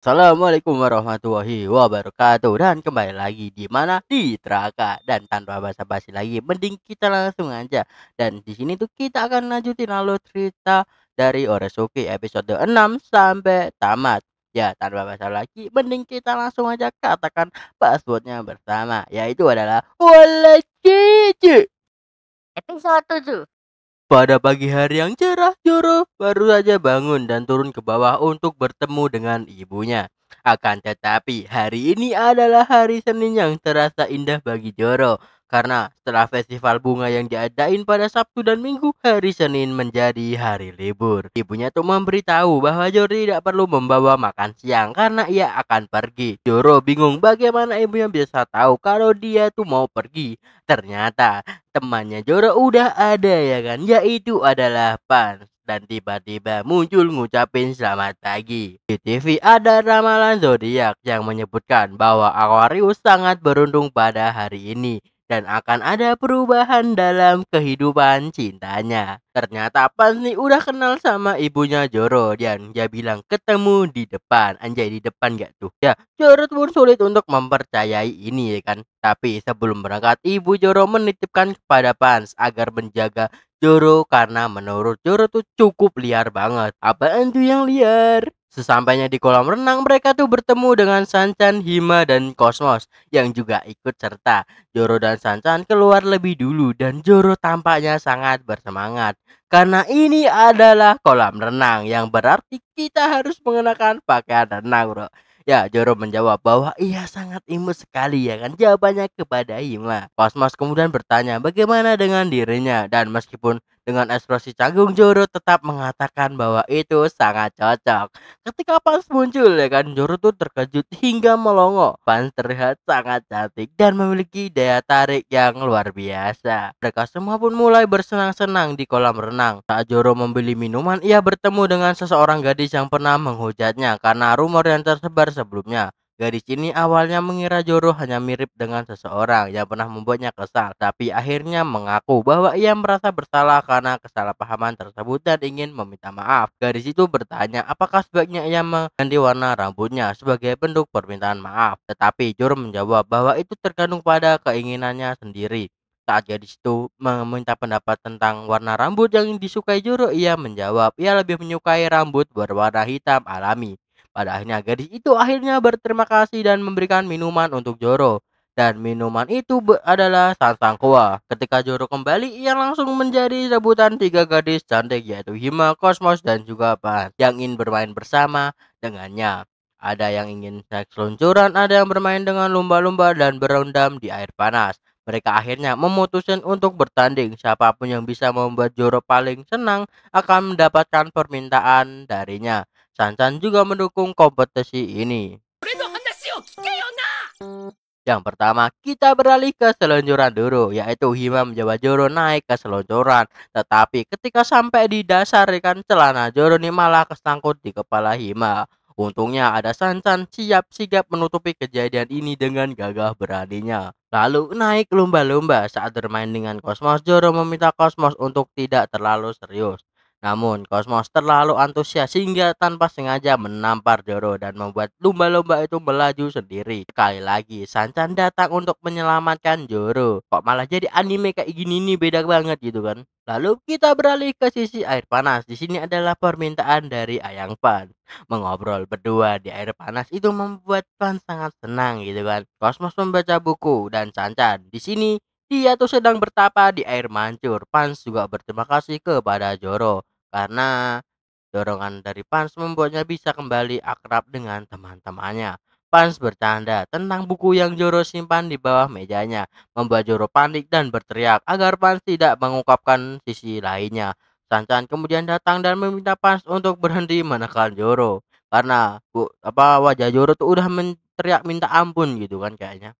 Assalamualaikum warahmatullahi wabarakatuh dan kembali lagi di mana di Traka dan tanpa basa-basi lagi mending kita langsung aja dan di sini tuh kita akan lanjutin alur cerita dari Oresuki episode 6 sampai tamat ya tanpa basa lagi mending kita langsung aja katakan passwordnya bersama yaitu adalah Walacici. Episode 7. Pada pagi hari yang cerah, Joro baru saja bangun dan turun ke bawah untuk bertemu dengan ibunya. Akan tetapi, hari ini adalah hari Senin yang terasa indah bagi Joro. Karena setelah festival bunga yang diadain pada Sabtu dan Minggu, hari Senin menjadi hari libur. Ibunya tuh memberitahu bahwa Joro tidak perlu membawa makan siang karena ia akan pergi. Joro bingung bagaimana ibunya bisa tahu kalau dia tuh mau pergi. Ternyata temannya Joro udah ada ya kan, yaitu adalah Pans. Dan tiba-tiba muncul ngucapin selamat pagi. Di TV ada ramalan zodiak yang menyebutkan bahwa Aquarius sangat beruntung pada hari ini dan akan ada perubahan dalam kehidupan cintanya. Ternyata Pans nih udah kenal sama ibunya Joro dan dia bilang ketemu di depan. Anjay, di depan gak tuh? Ya, Joro pun sulit untuk mempercayai ini ya kan. Tapi sebelum berangkat, ibu Joro menitipkan kepada Pans agar menjaga Joro karena menurut Joro tuh cukup liar banget. Apaan tuh yang liar? Sesampainya di kolam renang, mereka tuh bertemu dengan Sanchan, Hima, dan Cosmos yang juga ikut serta. Joro dan Sanchan keluar lebih dulu dan Joro tampaknya sangat bersemangat. Karena ini adalah kolam renang yang berarti kita harus mengenakan pakaian renang, bro. Ya, Joro menjawab bahwa ia sangat imut sekali ya kan jawabannya kepada Hima. Cosmos kemudian bertanya bagaimana dengan dirinya dan meskipun dengan ekspresi canggung Joro tetap mengatakan bahwa itu sangat cocok. Ketika Pans muncul ya kan Joro tuh terkejut hingga melongo. Pans terlihat sangat cantik dan memiliki daya tarik yang luar biasa. Mereka semua pun mulai bersenang-senang di kolam renang. Saat Joro membeli minuman, ia bertemu dengan seseorang gadis yang pernah menghujatnya karena rumor yang tersebar sebelumnya. Gadis ini awalnya mengira Joro hanya mirip dengan seseorang yang pernah membuatnya kesal, tapi akhirnya mengaku bahwa ia merasa bersalah karena kesalahpahaman tersebut dan ingin meminta maaf. Gadis itu bertanya apakah sebaiknya ia mengganti warna rambutnya sebagai bentuk permintaan maaf, tetapi Joro menjawab bahwa itu tergantung pada keinginannya sendiri. Saat gadis itu meminta pendapat tentang warna rambut yang disukai Joro, ia menjawab ia lebih menyukai rambut berwarna hitam alami. Pada akhirnya gadis itu akhirnya berterima kasih dan memberikan minuman untuk Joro. Dan minuman itu adalah Sansangkua. Ketika Joro kembali, ia langsung menjadi rebutan tiga gadis cantik yaitu Hima, Cosmos, dan juga Pan yang ingin bermain bersama dengannya. Ada yang ingin seks luncuran, ada yang bermain dengan lumba-lumba dan berendam di air panas. Mereka akhirnya memutuskan untuk bertanding. Siapapun yang bisa membuat Joro paling senang akan mendapatkan permintaan darinya. Sansan juga mendukung kompetisi ini. Yang pertama, kita beralih ke seluncuran dulu, yaitu Hima mencoba Joro naik ke seluncuran. Tetapi ketika sampai di dasar ikan celana Joro ini malah kesangkut di kepala Hima. Untungnya ada Sansan siap sigap menutupi kejadian ini dengan gagah beraninya. Lalu naik lumba-lumba saat bermain dengan Cosmos, Joro meminta Cosmos untuk tidak terlalu serius. Namun Cosmos terlalu antusias hingga tanpa sengaja menampar Joro dan membuat lumba-lumba itu melaju sendiri. Sekali lagi Sanchan datang untuk menyelamatkan Joro. Kok malah jadi anime kayak gini nih, beda banget gitu kan. Lalu kita beralih ke sisi air panas. Di sini adalah permintaan dari Ayang Pan. Mengobrol berdua di air panas itu membuat Pan sangat senang gitu kan. Cosmos membaca buku dan Sanchan di sini dia tuh sedang bertapa di air mancur. Pans juga berterima kasih kepada Joro karena dorongan dari Pans membuatnya bisa kembali akrab dengan teman-temannya. Pans bercanda tentang buku yang Joro simpan di bawah mejanya, membuat Joro panik dan berteriak agar Pans tidak mengungkapkan sisi lainnya. Sancan kemudian datang dan meminta Pans untuk berhenti menekan Joro karena wajah Joro tuh udah teriak minta ampun gitu kan kayaknya.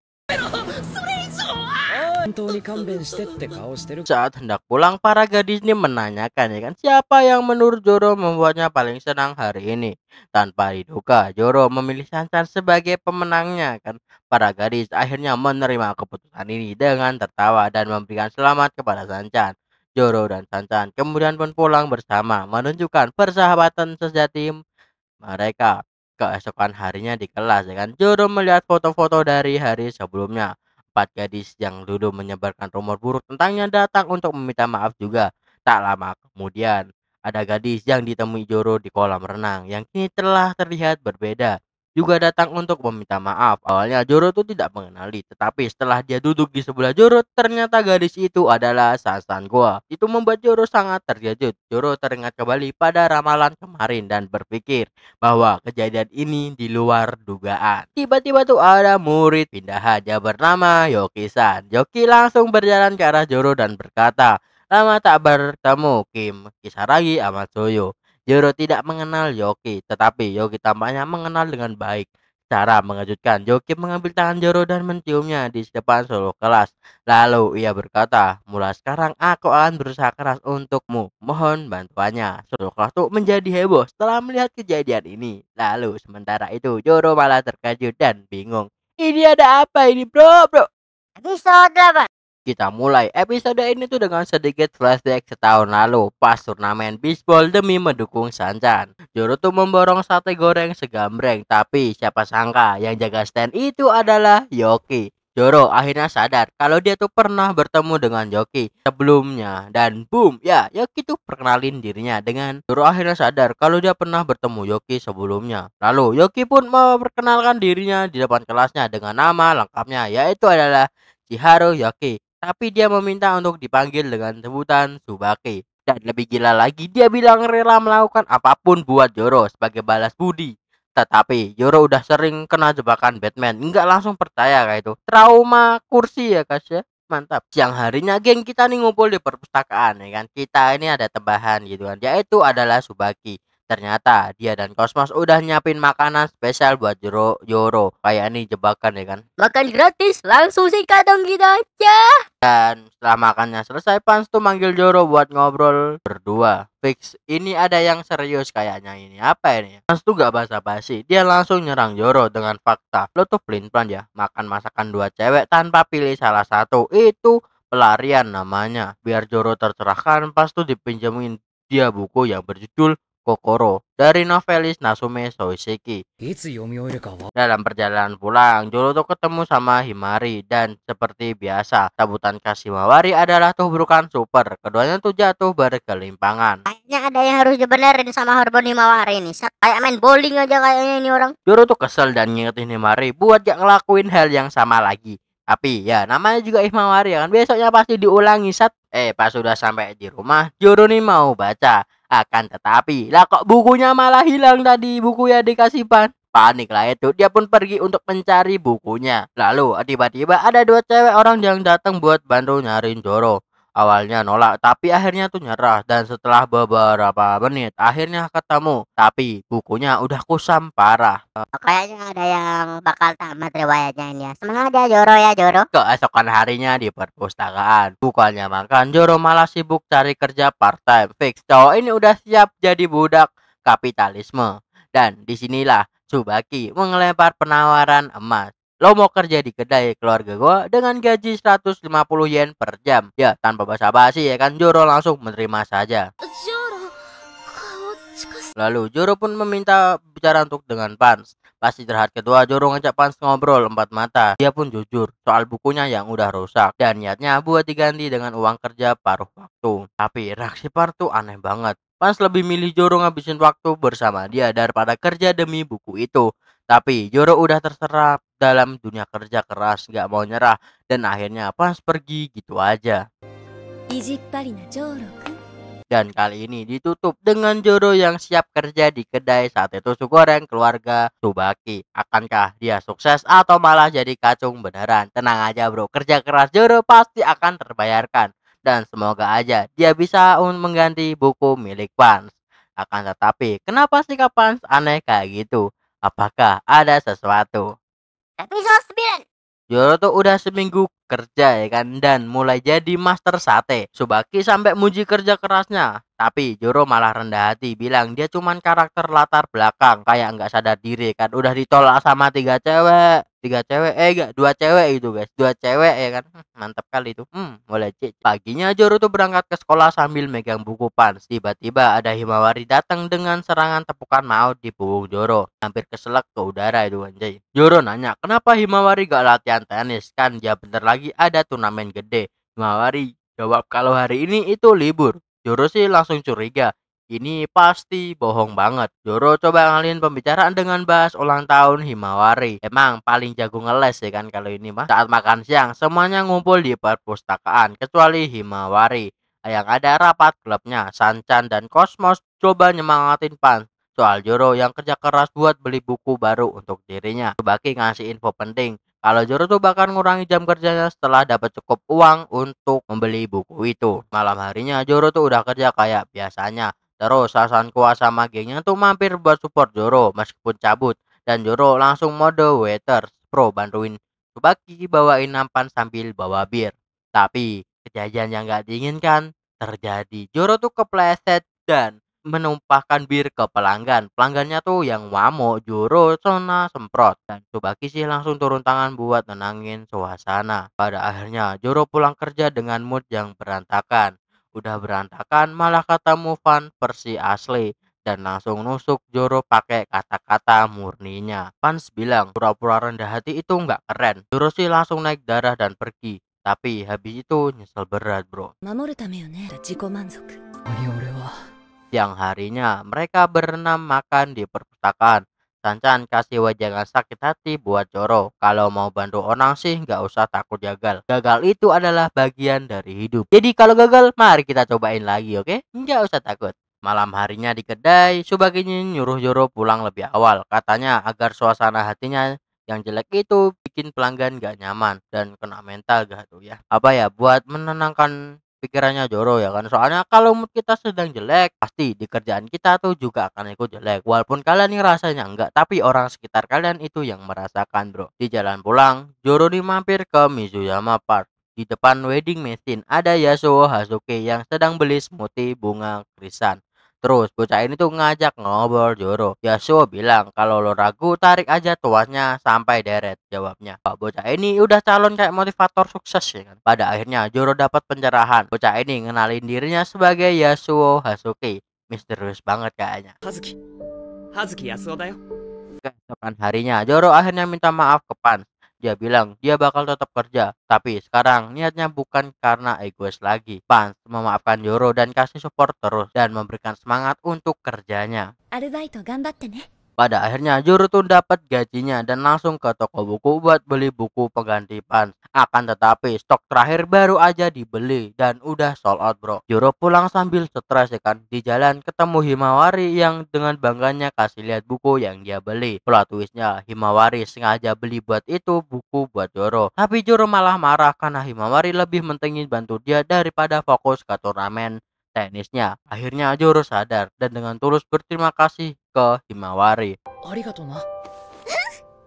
Saat hendak pulang, para gadis ini menanyakan ya kan siapa yang menurut Joro membuatnya paling senang hari ini. Tanpa diduga, Joro memilih Sansan sebagai pemenangnya kan. Para gadis akhirnya menerima keputusan ini dengan tertawa dan memberikan selamat kepada Sansan. Joro dan Sansan kemudian pun pulang bersama menunjukkan persahabatan sejati mereka. Keesokan harinya di kelas ya kan, Zoro melihat foto-foto dari hari sebelumnya. 4 gadis yang dulu menyebarkan rumor buruk tentangnya datang untuk meminta maaf juga. Tak lama kemudian, ada gadis yang ditemui Zoro di kolam renang yang kini telah terlihat berbeda. Juga datang untuk meminta maaf. Awalnya Zoro tuh tidak mengenali, tetapi setelah dia duduk di sebelah Zoro, ternyata gadis itu adalah Sasan Goa. Itu membuat Zoro sangat terkejut. Zoro teringat kembali pada ramalan kemarin dan berpikir bahwa kejadian ini di luar dugaan. Tiba-tiba tuh ada murid pindahan yang bernama Yoki-san. Yoki langsung berjalan ke arah Zoro dan berkata, "Lama tak bertemu, Kim Kisaragi Amatsuyo." Zoro tidak mengenal Yoki, tetapi Yoki tampaknya mengenal dengan baik. Secara mengejutkan, Yoki mengambil tangan Zoro dan menciumnya di depan seluruh kelas. Lalu ia berkata, "Mulai sekarang aku akan berusaha keras untukmu. Mohon bantuannya." Seluruh kelas tuh menjadi heboh setelah melihat kejadian ini. Lalu sementara itu Zoro malah terkejut dan bingung. Ini ada apa ini bro? Episode 8. Kita mulai episode ini tuh dengan sedikit flashback setahun lalu pas turnamen bisbol demi mendukung Sanchan. Zoro tuh memborong sate goreng segambreng, tapi siapa sangka yang jaga stand itu adalah Yoki. Zoro akhirnya sadar kalau dia tuh pernah bertemu dengan Yoki sebelumnya dan boom ya Yoki tuh perkenalin dirinya dengan Zoro akhirnya sadar kalau dia pernah bertemu Yoki sebelumnya. Lalu Yoki pun memperkenalkan dirinya di depan kelasnya dengan nama lengkapnya yaitu adalah Chiharu Yoki. Tapi dia meminta untuk dipanggil dengan sebutan Tsubaki. Dan lebih gila lagi, dia bilang rela melakukan apapun buat Zoro sebagai balas budi. Tetapi Zoro udah sering kena jebakan Batman, nggak langsung percaya kayak itu. Trauma kursi ya guys ya. Mantap. Siang harinya geng kita nih ngumpul di perpustakaan ya kan. Kita ini ada tambahan gitu kan. Yaitu adalah Tsubaki. Ternyata dia dan Cosmos udah nyiapin makanan spesial buat Zoro. Kayak ini jebakan ya kan. Makan gratis, langsung sikat dong kita aja. Dan setelah makannya selesai, Pans tuh manggil Zoro buat ngobrol berdua. Fix, ini ada yang serius kayaknya ini. Apa ini? Pans tuh gak basa-basi. Dia langsung nyerang Zoro dengan fakta. Lo tuh pelin-pelan ya, makan masakan 2 cewek tanpa pilih salah satu. Itu pelarian namanya. Biar Zoro tercerahkan, Pans tuh dipinjemin dia buku yang berjudul Kokoro dari novelis Nasume Soiseki. Dalam perjalanan pulang, Zoro tuh ketemu sama Himari dan seperti biasa, sabutan Kashimawari adalah tubrukan super. Keduanya tuh jatuh bergelimpangan. Kayaknya ada yang harus dibenerin sama Hormon Himawari ini. Kayak main bowling aja kayaknya ini orang. Zoro tuh kesel dan ngingetin Himari buat gak ngelakuin hal yang sama lagi. Tapi ya namanya juga Himawari ya kan, besoknya pasti diulangi Sat. Pas sudah sampai di rumah, Zoro nih mau baca. Akan tetapi, lah kok bukunya malah hilang tadi, buku yang dikasih Pan. Panik lah itu, dia pun pergi untuk mencari bukunya. Lalu tiba-tiba ada 2 cewek orang yang datang buat bantu nyariin Zoro. Awalnya nolak, tapi akhirnya tuh nyerah. Dan setelah beberapa menit, akhirnya ketemu. Tapi bukunya udah kusam parah. Kayaknya ada yang bakal tamat riwayatnya ini ya. Semangat ya Zoro ya Zoro. Keesokan harinya di perpustakaan, bukannya makan, Zoro malah sibuk cari kerja part-time. Fix, cowok ini udah siap jadi budak kapitalisme. Dan disinilah Tsubaki mengelempar penawaran emas. Lo mau kerja di kedai keluarga gua dengan gaji 150 yen per jam. Ya, tanpa basa-basi ya kan, Zoro langsung menerima saja. Lalu Zoro pun meminta bicara untuk dengan Pans. Pas istirahat kedua, Zoro ngajak Pans ngobrol 4 mata. Dia pun jujur soal bukunya yang udah rusak dan niatnya buat diganti dengan uang kerja paruh waktu. Tapi reaksi Pans tuh aneh banget. Pans lebih milih Zoro ngabisin waktu bersama dia daripada kerja demi buku itu. Tapi Zoro udah terserap dalam dunia kerja keras, gak mau nyerah. Dan akhirnya Pans pergi gitu aja. Dan kali ini ditutup dengan Zoro yang siap kerja di kedai sate tusuk goreng keluarga Tsubaki. Akankah dia sukses atau malah jadi kacung beneran? Tenang aja bro, kerja keras Zoro pasti akan terbayarkan. Dan semoga aja dia bisa mengganti buku milik Pans. Akan tetapi, kenapa sikap Pans aneh kayak gitu? Apakah ada sesuatu? Episode 9. Zoro tuh udah seminggu kerja ya kan dan mulai jadi master sate. Tsubaki sampai muji kerja kerasnya. Tapi Zoro malah rendah hati bilang dia cuman karakter latar belakang. Kayak nggak sadar diri kan udah ditolak sama 3 cewek. 3 cewek, enggak, 2 cewek itu, guys, 2 cewek ya kan, mantap kali itu, boleh Paginya Zoro tuh berangkat ke sekolah sambil megang buku pans, tiba-tiba ada Himawari datang dengan serangan tepukan maut di punggung Zoro, hampir keselak ke udara itu anjay. Zoro nanya, kenapa Himawari gak latihan tenis, kan dia bentar lagi ada turnamen gede. Himawari jawab kalau hari ini itu libur. Zoro sih langsung curiga, ini pasti bohong banget. Zoro coba ngalihin pembicaraan dengan bahas ulang tahun Himawari. Emang paling jago ngeles ya kan kalau ini mah. Saat makan siang, semuanya ngumpul di perpustakaan kecuali Himawari. Yang ada rapat klubnya, Sanchan dan Cosmos coba nyemangatin Pan soal Zoro yang kerja keras buat beli buku baru untuk dirinya. Subaki ngasih info penting kalau Zoro tuh bakal ngurangi jam kerjanya setelah dapat cukup uang untuk membeli buku itu. Malam harinya Zoro tuh udah kerja kayak biasanya. Terus Hasan kuasa sama gengnya tuh mampir buat support Zoro meskipun cabut. Dan Zoro langsung mode waiter pro bantuin Tsubaki bawain nampan sambil bawa bir. Tapi kejadian yang gak diinginkan terjadi. Zoro tuh kepleset dan menumpahkan bir ke pelanggan. Pelanggannya tuh yang ngamuk, Zoro kena semprot. Dan Tsubaki sih langsung turun tangan buat nenangin suasana. Pada akhirnya Zoro pulang kerja dengan mood yang berantakan. Udah berantakan malah kata Mufan versi asli dan langsung nusuk Zoro pakai kata-kata murninya. Pans bilang pura-pura rendah hati itu nggak keren. Zoro sih langsung naik darah dan pergi. Tapi habis itu nyesel berat bro. Siang harinya mereka berenam makan di perpustakaan. Sanchan kasih wejangan sakit hati buat Zoro. Kalau mau bantu orang sih nggak usah takut gagal. Gagal itu adalah bagian dari hidup. Jadi kalau gagal, mari kita cobain lagi, oke? Nggak usah takut. Malam harinya di kedai, Tsubaki nyuruh Zoro pulang lebih awal. Katanya agar suasana hatinya yang jelek itu bikin pelanggan gak nyaman dan kena mental gak tuh ya. Apa ya, buat menenangkan pikirannya Zoro ya kan. Soalnya kalau mood kita sedang jelek, pasti di kerjaan kita tuh juga akan ikut jelek. Walaupun kalian nih rasanya enggak, tapi orang sekitar kalian itu yang merasakan bro. Di jalan pulang, Zoro nih mampir ke Mizuyama Park. Di depan wedding machine ada Yasuo Hasuke yang sedang beli smoothie bunga krisan. Terus bocah ini tuh ngajak ngobrol Zoro. Yasuo bilang kalau lo ragu tarik aja tuasnya sampai deret. Jawabnya, Pak bocah ini udah calon kayak motivator sukses ya kan. Pada akhirnya Zoro dapat pencerahan. Bocah ini ngenalin dirinya sebagai Yasuo Hasuke. Misterius banget kayaknya. Hazuki Yasuo da yo. Keesokan harinya Zoro akhirnya minta maaf ke Pan. Dia bilang dia bakal tetap kerja, tapi sekarang niatnya bukan karena egois lagi. Pan memaafkan Zoro dan kasih support terus dan memberikan semangat untuk kerjanya. Pada akhirnya Zoro tuh dapat gajinya dan langsung ke toko buku buat beli buku pengganti Pan. Akan tetapi stok terakhir baru aja dibeli dan udah sold out bro. Zoro pulang sambil stres ya kan. Di jalan ketemu Himawari yang dengan bangganya kasih lihat buku yang dia beli. Plot twistnya Himawari sengaja beli buat itu buku buat Zoro. Tapi Zoro malah marah karena Himawari lebih mentingin bantu dia daripada fokus ke turnamen tenisnya. Akhirnya Zoro sadar dan dengan tulus berterima kasih ke Himawari.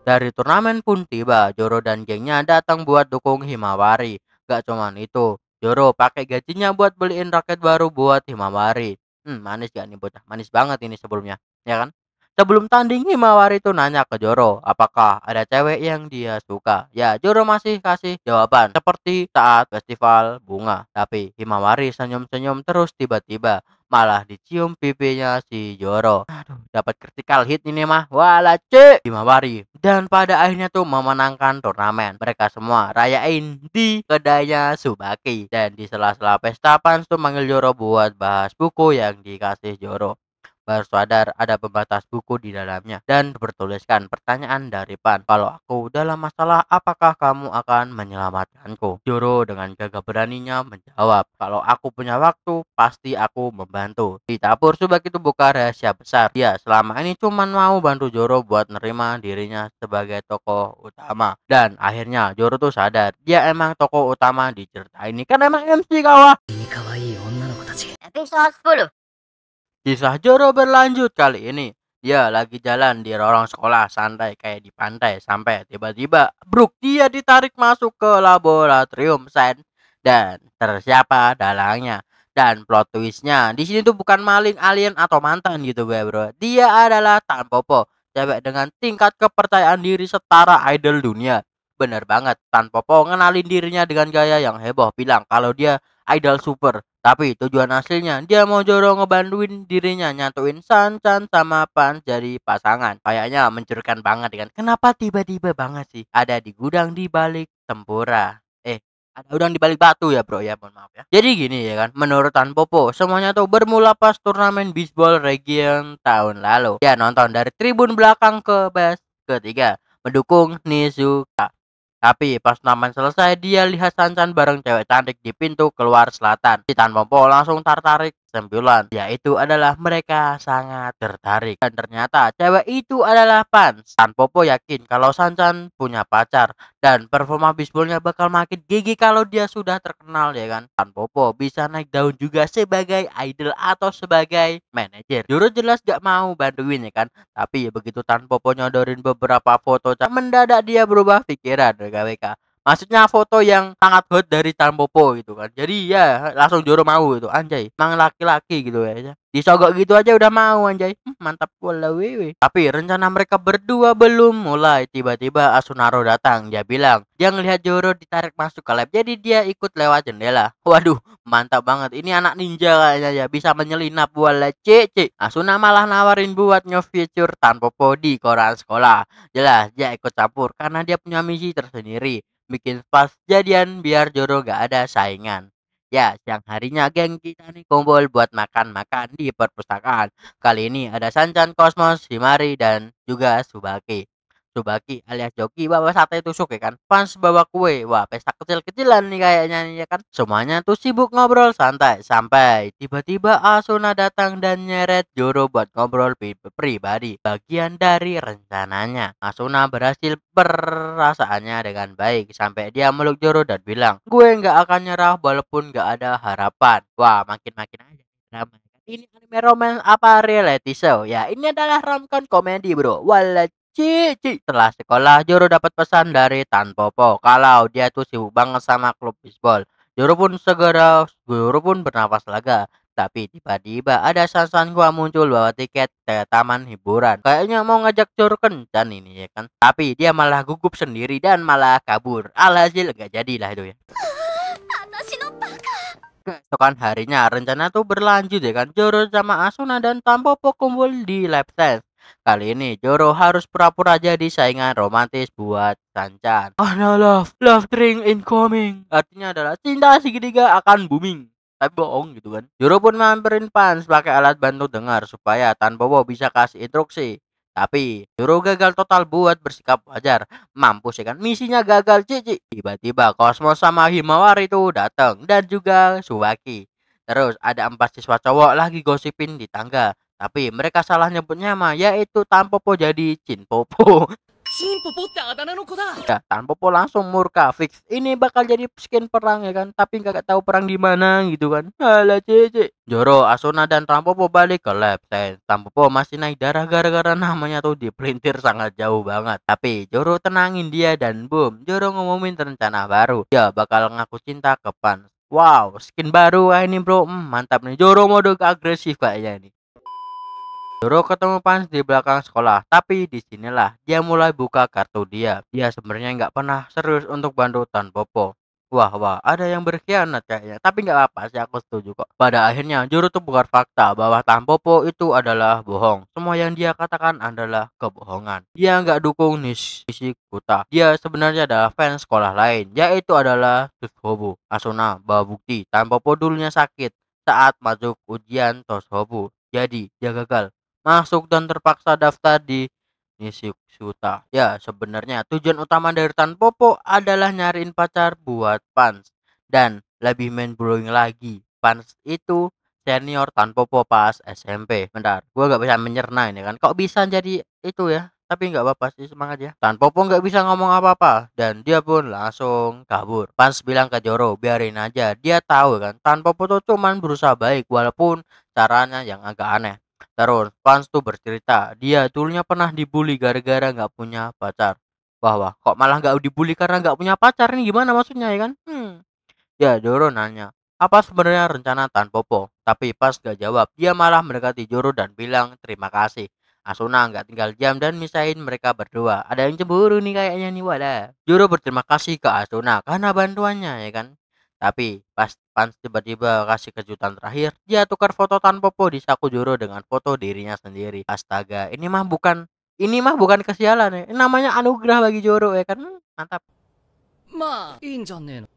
Dari turnamen pun tiba, Zoro dan gengnya datang buat dukung Himawari. Gak cuman itu, Zoro pakai gajinya buat beliin raket baru buat Himawari. Manis gak nih bocah? Manis banget ini sebelumnya, ya kan? Sebelum tanding Himawari tuh nanya ke Zoro, apakah ada cewek yang dia suka? Ya, Zoro masih kasih jawaban seperti saat festival bunga. Tapi Himawari senyum-senyum terus tiba-tiba malah dicium pipinya si Zoro. Aduh, dapat critical hit ini mah. Wala cek Himawari. Dan pada akhirnya tuh memenangkan turnamen. Mereka semua rayain di kedainya Tsubaki. Dan di sela-sela pesta Pans tuh manggil Zoro buat bahas buku yang dikasih Zoro. Baru sadar ada pembatas buku di dalamnya dan bertuliskan pertanyaan dari Pan. Kalau aku dalam masalah, apakah kamu akan menyelamatkanku? Zoro dengan gagah beraninya menjawab, kalau aku punya waktu, pasti aku membantu. Di dapur Tsubaki itu buka rahasia besar. Dia selama ini cuma mau bantu Zoro buat nerima dirinya sebagai tokoh utama. Dan akhirnya Zoro tuh sadar, dia emang tokoh utama di cerita ini. Kan emang MC kawan. Episode 10. Kisah Zoro berlanjut kali ini. Dia lagi jalan di lorong sekolah santai kayak di pantai sampai tiba-tiba bruk dia ditarik masuk ke laboratorium sains dan tersiapa dalangnya. Dan plot twistnya di sini tuh bukan maling, alien atau mantan gitu gue bro. Dia adalah Tanpopo, cewek dengan tingkat kepercayaan diri setara idol dunia. Bener banget, Tan Popo ngenalin dirinya dengan gaya yang heboh, bilang kalau dia idol super. Tapi tujuan aslinya dia mau Joro ngebantuin dirinya nyatuin San-chan sama Pan jadi pasangan. Kayaknya mencurigakan banget kan. Kenapa tiba-tiba banget sih ada di gudang di balik tempura? Ada udang di balik batu ya bro ya, mohon maaf ya. Jadi gini ya kan, menurut Tan Popo semuanya tuh bermula pas turnamen bisbol region tahun lalu. Dia nonton dari tribun belakang ke base ketiga mendukung Nizuka. Tapi pas turnamen selesai dia lihat Sancan bareng cewek cantik di pintu keluar selatan. Si Tan Popo langsung tertarik kesimpulan, yaitu adalah mereka sangat tertarik. Dan ternyata cewek itu adalah Pan. Tan Popo yakin kalau Sancan punya pacar dan performa bisbolnya bakal makin gigi kalau dia sudah terkenal ya kan. Tan Popo bisa naik daun juga sebagai idol atau sebagai manajer. Juru jelas gak mau bantuin ya kan. Tapi begitu Tan Popo nyodorin beberapa foto, mendadak dia berubah pikiran WK. Maksudnya foto yang sangat hot dari Tan Popo gitu kan. Jadi ya langsung Joro mau itu, anjay. Emang laki-laki gitu ya. Disogok gitu aja udah mau anjay. Mantap pula wewe. Tapi rencana mereka berdua belum mulai. Tiba-tiba Asunaro datang. Dia bilang dia ngelihat Joro ditarik masuk ke lab. Jadi dia ikut lewat jendela. Waduh, mantap banget. Ini anak ninja kayaknya ya. Bisa menyelinap wala cece. Asuna malah nawarin buat nge-feature Tan Popo di koran sekolah. Jelas dia ikut campur karena dia punya misi tersendiri. Bikin pas jadian biar Joro gak ada saingan. Ya, siang harinya geng kita nih kumpul buat makan-makan di perpustakaan. Kali ini ada Sancan, Cosmos, Himari, dan juga Subaki. Subaki alias Joki bawa sate tusuk ya kan. Fans bawa kue. Wah, pesta kecil-kecilan nih kayaknya nih ya kan. Semuanya tuh sibuk ngobrol santai. Sampai tiba-tiba Asuna datang dan nyeret Joro buat ngobrol pribadi. Bagian dari rencananya. Asuna berhasil perasaannya dengan baik. Sampai dia meluk Joro dan bilang, gue nggak akan nyerah walaupun nggak ada harapan. Wah, makin-makin aja drama. Ini anime romance apa reality show? Ya, ini adalah romcom komedi bro. Walah Cici. Setelah sekolah, Joro dapat pesan dari Tan Popo kalau dia tuh sibuk banget sama klub bisbol. Joro pun bernafas lega. Tapi tiba-tiba ada Sansan gua muncul bawa tiket ke taman hiburan. Kayaknya mau ngajak Joro kencan ini ya kan. Tapi dia malah gugup sendiri dan malah kabur. Alhasil gak jadilah itu ya. Keesokan harinya rencana tuh berlanjut ya kan. Joro sama Asuna dan Tan Popo kumpul di lab dance. Kali ini Joro harus pura-pura jadi saingan romantis buat Sancan. Oh no love drink incoming. Artinya adalah cinta segitiga akan booming. Tapi bohong gitu kan. Joro pun mamperin Pans pakai alat bantu dengar supaya Tan Popo bisa kasih instruksi. Tapi Joro gagal total buat bersikap wajar. Mampus ya kan, misinya gagal cici. Tiba-tiba Cosmos sama Himawari itu datang dan juga Subaki. Terus ada 4 siswa cowok lagi gosipin di tangga. Tapi mereka salah nyebut nama, yaitu Tan Popo jadi Chin Popo. チンポポってあだ名の子だ Ya, Tan Popo langsung murka fix. Ini bakal jadi skin perang ya kan, tapi nggak tahu perang di mana gitu kan. Alah cece. Joro, Asuna dan Tan Popo balik ke lab. Tan Popo masih naik darah gara-gara namanya tuh dipelintir sangat jauh banget. Tapi Joro tenangin dia dan boom, Joro ngumumin rencana baru. Dia bakal ngaku cinta ke Pan. Wow, skin baru ini bro. Mantap nih. Joro mode agresif kayaknya nih. Joro ketemu Pans di belakang sekolah, tapi disinilah dia mulai buka kartu dia. Dia sebenarnya nggak pernah serius untuk bantu Tan Popo. Wah, ada yang berkhianat kayaknya. Tapi nggak apa sih, aku setuju kok. Pada akhirnya Joro tuh bongkar fakta bahwa Tan Popo itu adalah bohong. Semua yang dia katakan adalah kebohongan. Dia nggak dukung Nishikuta. Dia sebenarnya adalah fans sekolah lain, yaitu adalah Toshobu. Asuna bawa bukti Tan Popo dulunya sakit saat masuk ujian Toshobu. Jadi dia gagal masuk dan terpaksa daftar di Nishikuta. Ya, sebenarnya tujuan utama dari Tan Popo adalah nyariin pacar buat Pans dan lebih main blowing lagi. Pans itu senior Tan Popo pas SMP. Bentar, gua gak bisa menyerna ini kan. Kok bisa jadi itu ya? Tapi nggak apa-apa sih, semangat ya. Tan Popo nggak bisa ngomong apa-apa dan dia pun langsung kabur. Pans bilang ke Joro, biarin aja. Dia tahu kan, Tan Popo tuh cuman berusaha baik walaupun caranya yang agak aneh. Terus Pans tuh bercerita, dia dulunya pernah dibully gara-gara nggak punya pacar. Wah, kok malah nggak dibully karena nggak punya pacar ini gimana maksudnya ya kan? Ya, Joro nanya, apa sebenarnya rencana Tan Popo? Tapi pas gak jawab, dia malah mendekati Joro dan bilang terima kasih. Asuna nggak tinggal diam dan misahin mereka berdua. Ada yang cemburu nih kayaknya nih, wadah. Joro berterima kasih ke Asuna karena bantuannya ya kan. Tapi pas Pans tiba-tiba kasih kejutan terakhir, dia tukar foto Tan Popo di saku Joro dengan foto dirinya sendiri. Astaga, ini mah bukan kesialan ya. Ini namanya anugerah bagi Joro ya kan. Mantap. まあいいんじゃねえの。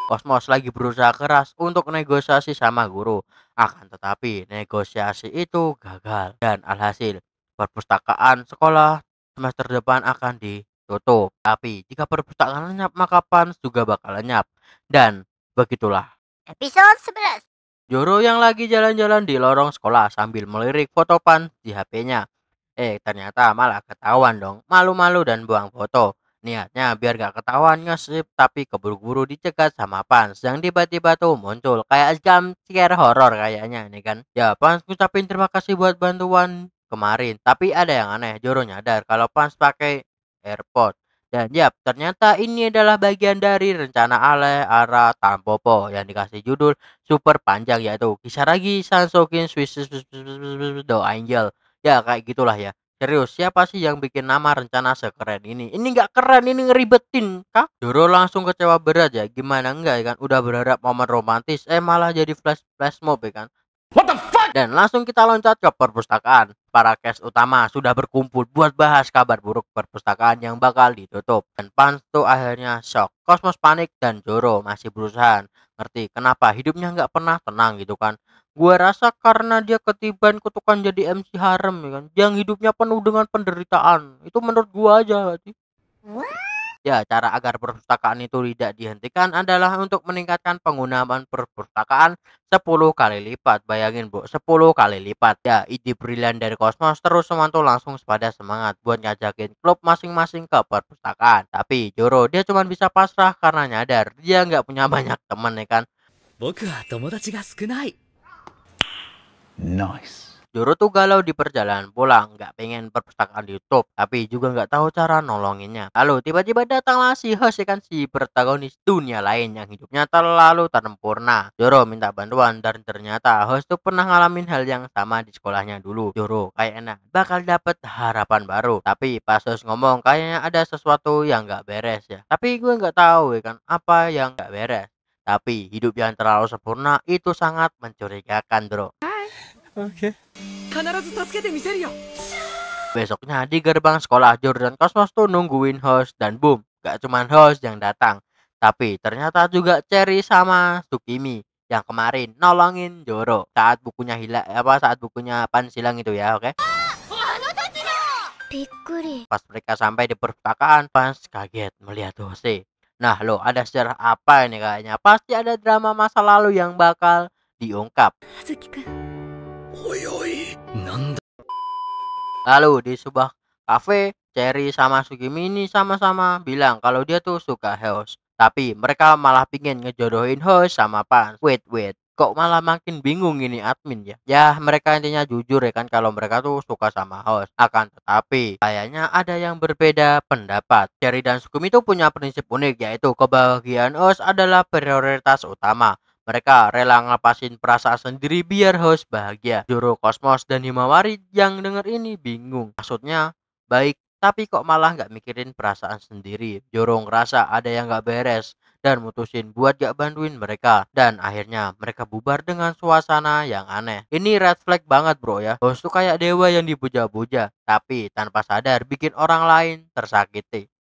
Cosmos lagi berusaha keras untuk negosiasi sama guru. Akan tetapi negosiasi itu gagal dan alhasil perpustakaan sekolah semester depan akan ditutup. Tapi jika perpustakaan lenyap maka Pans juga bakal lenyap. Dan begitulah. Episode 11. Joro yang lagi jalan-jalan di lorong sekolah sambil melirik foto Pans di HP-nya. Ternyata malah ketahuan dong. Malu-malu dan buang foto. Niatnya biar gak ketahuan ngesip, tapi keburu-buru dicegat sama Pans yang tiba-tiba tuh muncul kayak jump scare horror kayaknya nih kan. Ya Pans ngucapin terima kasih buat bantuan kemarin, tapi ada yang aneh. Joro nyadar kalau Pans pakai AirPod. Dan yap, ternyata ini adalah bagian dari rencana Ale Ara Tampopo yang dikasih judul super panjang, yaitu Kisaragi Sansokin Swiss Do Angel. Ya kayak gitulah ya. Serius, siapa sih yang bikin nama rencana sekeren ini? Ini nggak keren, ini ngeribetin, kah? Doro langsung kecewa berat ya. Gimana enggak ya kan? Udah berharap momen romantis, malah jadi flash mob ya kan? What the fuck? Dan langsung kita loncat ke perpustakaan. Para cast utama sudah berkumpul buat bahas kabar buruk perpustakaan yang bakal ditutup. Dan Pans tuh akhirnya shock. Cosmos panik dan Joro masih berusaha ngerti kenapa hidupnya nggak pernah tenang gitu kan. Gua rasa karena dia ketiban kutukan jadi MC harem ya kan. Yang hidupnya penuh dengan penderitaan. Itu menurut gua aja sih. Ya, cara agar perpustakaan itu tidak dihentikan adalah untuk meningkatkan penggunaan perpustakaan 10 kali lipat. Bayangin, Bu, 10 kali lipat. Ya, ide brilian dari Cosmos terus semantul langsung sepada semangat buat ngajakin klub masing-masing ke perpustakaan. Tapi Joro dia cuma bisa pasrah karena nyadar dia nggak punya banyak teman ya kan. 僕は友達が少ない。 Nice. Joro tuh galau di perjalanan pulang, nggak pengen perpustakaan ditutup, tapi juga nggak tahu cara nolonginnya. Lalu tiba-tiba datanglah si host ya kan, si protagonis dunia lain yang hidupnya terlalu sempurna. Joro minta bantuan dan ternyata host tuh pernah ngalamin hal yang sama di sekolahnya dulu. Joro kayaknya bakal dapet harapan baru, tapi pas host ngomong kayaknya ada sesuatu yang nggak beres ya. Tapi gue nggak tahu ya kan apa yang nggak beres. Tapi hidup yang terlalu sempurna itu sangat mencurigakan, bro. 必ず助けてみせるよ。 Besoknya di gerbang sekolah Jordan Cosmos tuh nungguin host dan boom, gak cuman host yang datang, tapi ternyata juga Cherry sama Tsukimi yang kemarin nolongin Joro saat bukunya hilang, saat bukunya Pans hilang itu ya, oke? Pas mereka sampai di perpustakaan, Pans kaget melihat Hose. Nah lo, ada sejarah apa ini kayaknya? Pasti ada drama masa lalu yang bakal diungkap. おいおい。なんだ。 Lalu di sebuah kafe, Cherry sama Sugimi ini sama-sama bilang kalau dia tuh suka host. Tapi mereka malah pingin ngejodohin host sama Pans. Wait, kok malah makin bingung ini admin ya? Ya mereka intinya jujur ya kan kalau mereka tuh suka sama host. Akan tetapi kayaknya ada yang berbeda pendapat. Cherry dan Sugimi itu punya prinsip unik, yaitu kebahagiaan host adalah prioritas utama. Mereka rela ngelepasin perasaan sendiri biar host bahagia. Joro, Cosmos, dan Himawari yang denger ini bingung. Maksudnya baik, tapi kok malah nggak mikirin perasaan sendiri. Joro ngerasa ada yang nggak beres dan mutusin buat gak bantuin mereka. Dan akhirnya mereka bubar dengan suasana yang aneh. Ini red flag banget bro ya. Host tuh kayak dewa yang dipuja-puja, tapi tanpa sadar bikin orang lain tersakiti.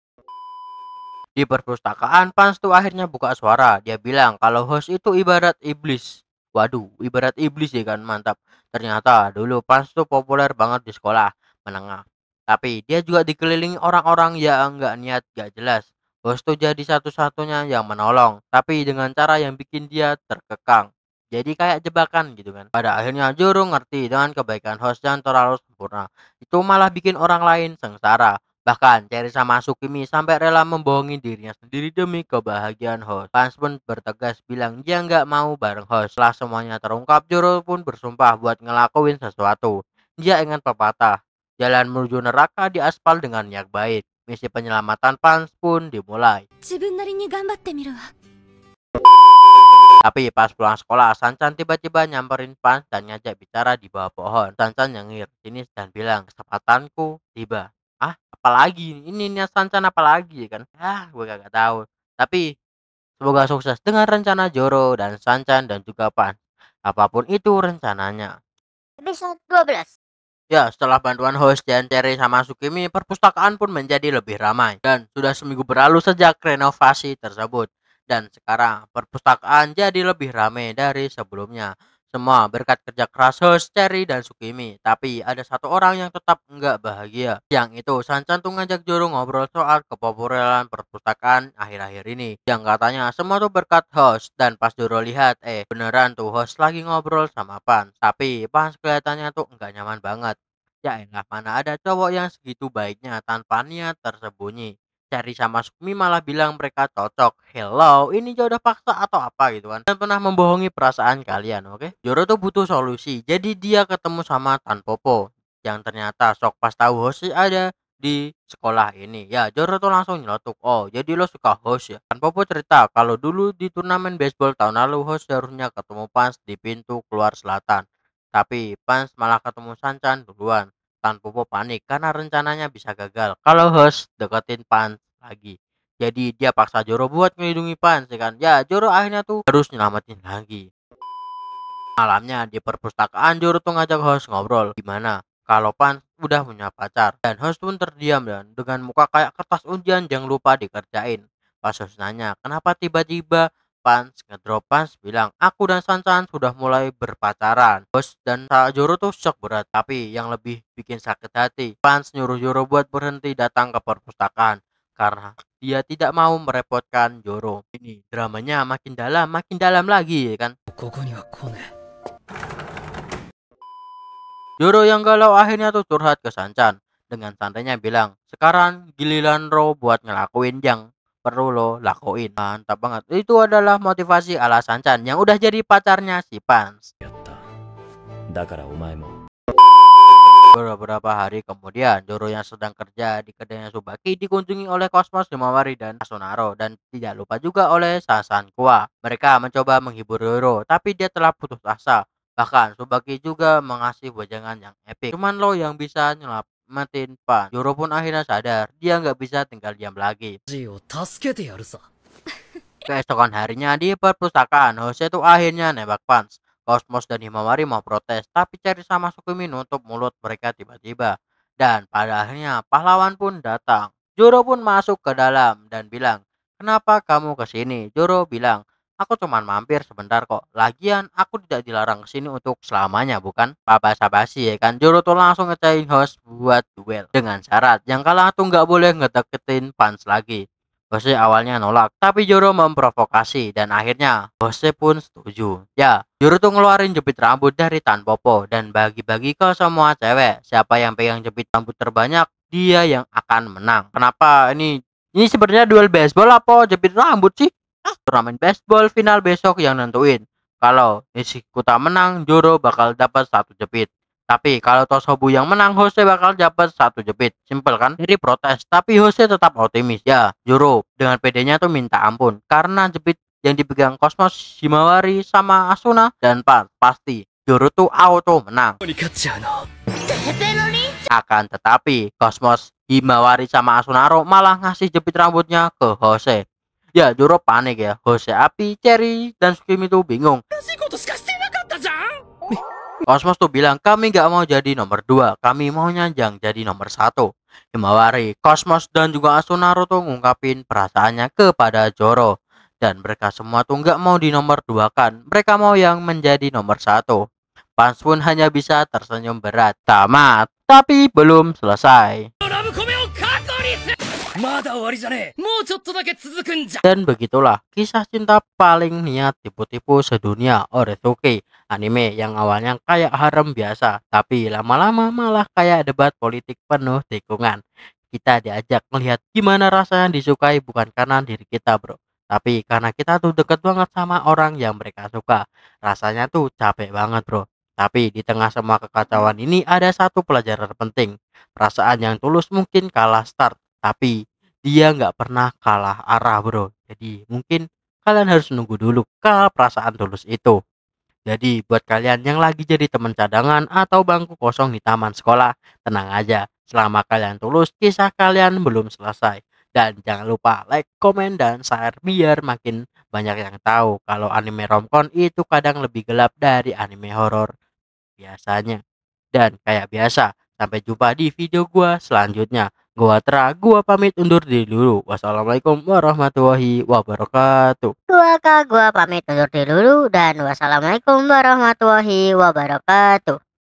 Di perpustakaan, Pans tuh akhirnya buka suara. Dia bilang kalau host itu ibarat iblis. Waduh, ibarat iblis ya kan, mantap. Ternyata dulu Pans tuh populer banget di sekolah menengah. Tapi dia juga dikelilingi orang-orang yang nggak niat, gak jelas. Host tuh jadi satu-satunya yang menolong, tapi dengan cara yang bikin dia terkekang. Jadi kayak jebakan gitu kan. Pada akhirnya Joro ngerti dengan kebaikan host yang terlalu sempurna. Itu malah bikin orang lain sengsara. Bahkan Cherry sama Tsukimi sampai rela membohongi dirinya sendiri demi kebahagiaan host. Pans pun bertegas bilang dia nggak mau bareng host. Setelah semuanya terungkap, Joro pun bersumpah buat ngelakuin sesuatu. Dia ingat pepatah, jalan menuju neraka di aspal dengan niat baik. Misi penyelamatan Pans pun dimulai. Tapi pas pulang sekolah, Sanchan tiba-tiba nyamperin Pans dan ngajak bicara di bawah pohon. Sanchan nyengir sinis dan bilang, kesempatanku tiba. Ah, apalagi? Ini niat Sanchan apalagi kan? Ah, gue kagak tahu. Tapi semoga sukses dengan rencana Zoro dan Sanchan dan juga Pans. Apapun itu rencananya. Episode 12. Ya, setelah bantuan host dan Cherry sama Sukimi, perpustakaan pun menjadi lebih ramai. Dan sudah seminggu berlalu sejak renovasi tersebut. Dan sekarang perpustakaan jadi lebih ramai dari sebelumnya. Semua berkat kerja keras host Cherry dan Sukimi. Tapi ada satu orang yang tetap enggak bahagia. Yang itu Sanchan tuh ngajak Joro ngobrol soal kepopuleran perpustakaan akhir-akhir ini. Yang katanya semua tuh berkat host. Dan pas Joro lihat, beneran tuh host lagi ngobrol sama Pans. Tapi Pans kelihatannya tuh enggak nyaman banget. Ya elah, mana ada cowok yang segitu baiknya tanpa niat tersembunyi. Cherry sama Sukmi malah bilang mereka cocok. Hello, ini jodoh paksa atau apa gitu kan. Dan pernah membohongi perasaan kalian, oke? Joro tuh butuh solusi. Jadi dia ketemu sama Tan Popo. Yang ternyata sok pas tahu host ada di sekolah ini. Ya, Joro tuh langsung nyeletuk. Oh, jadi lo suka host ya? Tan Popo cerita kalau dulu di turnamen baseball tahun lalu host harusnya ketemu Pans di pintu keluar selatan. Tapi Pans malah ketemu Sanchan duluan. Tan Popo panik karena rencananya bisa gagal kalau host deketin Pans lagi. Jadi dia paksa Joro buat melindungi Pans ya kan. Ya, Joro akhirnya tuh harus nyelamatin lagi. Malamnya di perpustakaan Joro tuh ngajak host ngobrol gimana kalau Pans udah punya pacar. Dan host pun terdiam dan dengan muka kayak kertas ujian yang lupa dikerjain. Pas host nanya kenapa tiba-tiba Pans ngedrop, Pans bilang aku dan Sanchan sudah mulai berpacaran. Host dan Joro tuh shock berat. Tapi yang lebih bikin sakit hati, Pans nyuruh Joro buat berhenti datang ke perpustakaan karena dia tidak mau merepotkan Joro. Ini dramanya makin dalam lagi ya kan. ここには来ね Joro yang galau akhirnya tuh curhat ke Sanchan. Dengan santainya bilang, sekarang giliran Ro buat ngelakuin yang perlu lo lakuin. Mantap banget. Itu adalah motivasi ala Sanchan yang udah jadi pacarnya si Pans. えやった。だからお前も Beberapa hari kemudian, Joro yang sedang kerja di kedainya Tsubaki dikunjungi oleh Cosmos, Himawari, dan Asunaro. Dan tidak lupa juga oleh Sasankua. Mereka mencoba menghibur Joro, tapi dia telah putus asa. Bahkan Tsubaki juga mengasih wejangan yang epic. Cuman lo yang bisa nyelamatin Pan. Joro pun akhirnya sadar, dia nggak bisa tinggal diam lagi. ジを助けてやるさ。 Keesokan harinya di perpustakaan, Jose tuh akhirnya nembak Pans. Cosmos dan Himawari mau protes, tapi Cherry sama Sukimi nutup mulut mereka tiba-tiba. Dan pada akhirnya pahlawan pun datang. Joro pun masuk ke dalam dan bilang, kenapa kamu kesini? Joro bilang, aku cuma mampir sebentar kok. Lagian aku tidak dilarang kesini untuk selamanya, bukan? Basa-basi ya kan. Joro tuh langsung ngecain host buat duel. Dengan syarat, yang kalah tuh nggak boleh ngedeketin Pans lagi. Jose awalnya nolak, tapi Joro memprovokasi dan akhirnya Jose pun setuju. Ya, Joro tuh ngeluarin jepit rambut dari Tan Popo dan bagi-bagi ke semua cewek. Siapa yang pegang jepit rambut terbanyak, dia yang akan menang. Kenapa ini sebenarnya duel baseball apa jepit rambut sih? Turnamen baseball final besok yang nentuin. Kalau Nishikuta menang, Joro bakal dapat satu jepit. Tapi kalau Tosobu yang menang, Jose bakal dapat satu jepit. Simpel kan? Jadi protes, tapi Jose tetap optimis. Ya, Joro dengan pedenya tuh minta ampun karena jepit yang dipegang Cosmos, Himawari, sama Asuna dan pasti Joro tuh auto menang. に勝っちゃうの。 Akan tetapi Cosmos, Himawari, sama Asunaro malah ngasih jepit rambutnya ke Jose. Ya, Joro panik ya. Jose api, Cherry, dan Sukimi tuh bingung. しいことしかしてなかったじゃん。 Cosmos tuh bilang kami gak mau jadi nomor 2, kami maunya yang jadi nomor 1. Himawari, Cosmos, dan juga Asunaro tuh ngungkapin perasaannya kepada Joro. Dan mereka semua tuh gak mau di nomor 2 kan, mereka mau yang menjadi nomor 1. Pans pun hanya bisa tersenyum berat. Tamat, tapi belum selesai. ラブコメを確立。まだ終わりじゃねえ。もうちょっとだけ続くんじゃ。 Dan begitulah kisah cinta paling niat tipu-tipu sedunia Oresuki, anime yang awalnya kayak harem biasa, tapi lama-lama malah kayak debat politik penuh tikungan. Kita diajak melihat gimana rasanya disukai bukan karena diri kita bro, tapi karena kita tuh deket banget sama orang yang mereka suka. Rasanya tuh capek banget bro. Tapi di tengah semua kekacauan ini ada satu pelajaran penting. Perasaan yang tulus mungkin kalah start, tapi dia nggak pernah kalah arah bro. Jadi mungkin kalian harus nunggu dulu ke perasaan tulus itu. Jadi buat kalian yang lagi jadi teman cadangan atau bangku kosong di taman sekolah, tenang aja. Selama kalian tulus, kisah kalian belum selesai. Dan jangan lupa like, komen, dan share biar makin banyak yang tahu kalau anime romcom itu kadang lebih gelap dari anime horor biasanya. Dan kayak biasa, sampai jumpa di video gua selanjutnya. Gua pamit undur diri dulu. Wassalamualaikum warahmatullahi wabarakatuh. Gua pamit undur diri dulu dan wassalamualaikum warahmatullahi wabarakatuh.